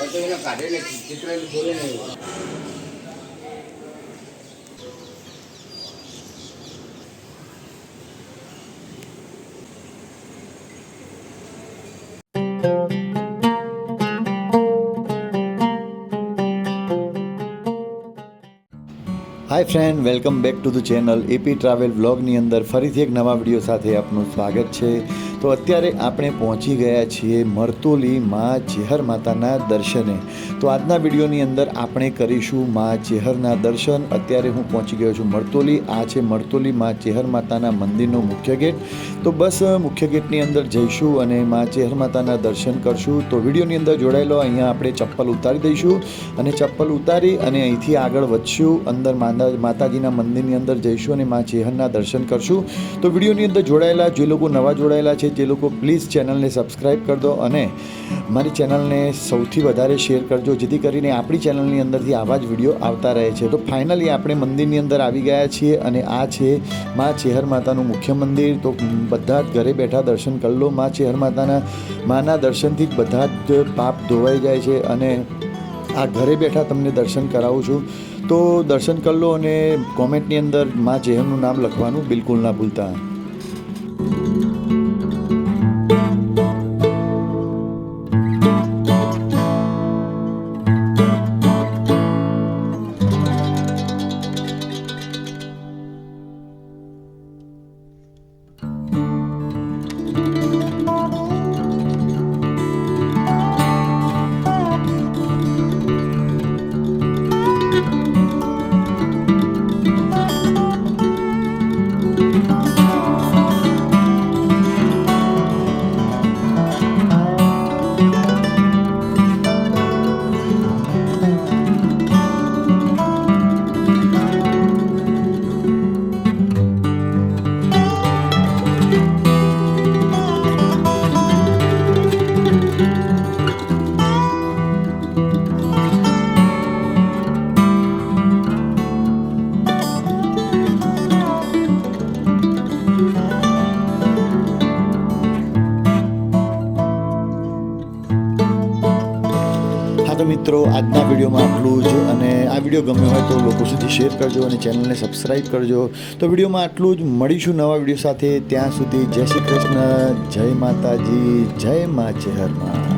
Hi friend, welcome back to the channel AP travel વ્લોગની અંદર ફરીથી એક નવા વિડીયો સાથે આપનું સ્વાગત છે. તો અત્યારે આપણે પહોંચી ગયા છીએ મરતોલી માં ચેહર માતાના દર્શને. તો આજના વિડીયોની અંદર આપણે કરીશું માં ચેહરના દર્શન. અત્યારે હું પહોંચી ગયો છું મરતોલી. આ છે મરતોલી માં ચેહર માતાના મંદિરનો મુખ્ય ગેટ. તો બસ મુખ્ય ગેટની અંદર જઈશું અને માં ચેહર માતાના દર્શન કરશું. તો વિડીયોની અંદર જોડાયેલો અહીંયા આપણે ચપ્પલ ઉતારી દઈશું અને ચપ્પલ ઉતારી અને અહીંથી આગળ વધશું. અંદર માતાજીના મંદિરની અંદર જઈશું અને માં ચેહરના દર્શન કરશું. તો વિડીયોની અંદર જોડાયેલા જે લોકો નવા જોડાયેલા છે જે લોકો પ્લીઝ ચેનલને સબસ્ક્રાઈબ કરી દો અને મારી ચેનલને સૌથી વધારે શેર કરજો, જેથી કરીને આપણી ચેનલની અંદરથી આવા જ વિડીયો આવતા રહે છે. તો ફાઇનલી આપણે મંદિરની અંદર આવી ગયા છીએ અને આ છે માં ચેહર માતાનું મુખ્ય મંદિર. તો બધા જ ઘરે બેઠા દર્શન કરી લો. માં ચેહર માના દર્શનથી જ બધા જ પાપ ધોવાઈ જાય છે અને આ ઘરે બેઠા તમને દર્શન કરાવું છું. તો દર્શન કરી લો અને કોમેન્ટની અંદર માં ચેહરનું નામ લખવાનું બિલકુલ ના ભૂલતા. તો મિત્રો આજના વિડીયોમાં આટલું જ. અને આ વિડીયો ગમ્યો હોય તો લોકો સુધી શેર કરજો અને ચેનલને સબસ્ક્રાઈબ કરજો. તો વિડીયોમાં આટલું જ. મળીશું નવા વિડીયો સાથે. ત્યાં સુધી જય શ્રી કૃષ્ણ, જય માતાજી, જય માં ચેહરમાં.